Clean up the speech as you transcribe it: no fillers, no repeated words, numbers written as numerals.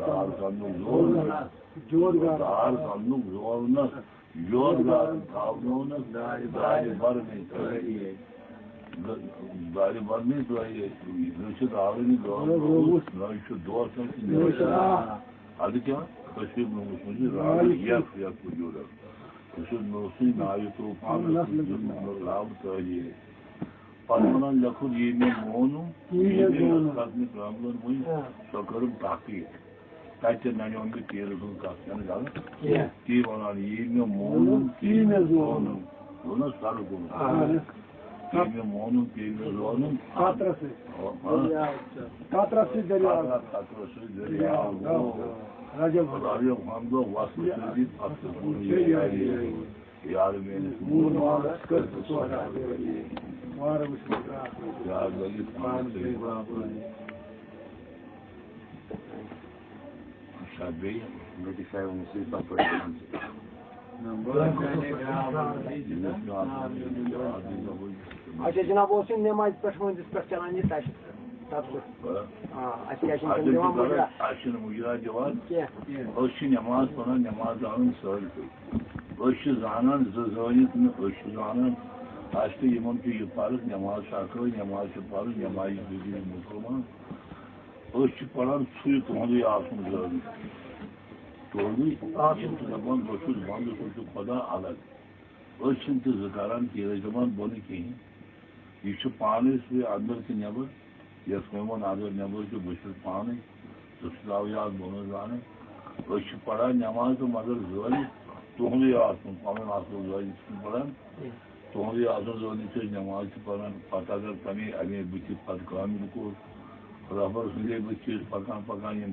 دار سنو زور دار سنو زور نہ یور تھاؤن دار برنے دار برنے تو یہ آوری دور ادھے یف یف نوسی ناوی طوفان لاب تاجی پتہ لکھو یہ میں مونوں راملن ون سو کرم تحقیق تتہ ننیون میں تیل سن کت غلط تی ونان یہ میں مونوں تی میں زونوں وہ سر گون تی میں مونوں تی میں زونوں قطرہ سے دریا رجب حمدو واسو شدید افسون یار میں مون مارس کر سوارا یار ولی مان سے شابی نوٹیفائی سے پاپا اچھا جناب اس نماز پہ ونس پہ چلان یہ مجرا دان نماز پڑھان نماز ان سالت زانان زانت زانان ان یہ فرق نماز اک نماز پڑھ نماز مسلمان پڑھان سو تہدی آسن ضروری تہدی دپان بہت بند سو خدا الگ زکان کی دپان بن کہین یہ پانے سو اندر تو نبر یس وون اندر نبر بس پانے تو یاد بن زانے پڑھان نماز تو مگر ضروری تہدی آسن پن آسن ضروری پڑھان تہدی آسن ضروری نماز پڑھان پتہ اگر پنہ امے بت پتہ کامل کور ربر سندے بت پکان پکان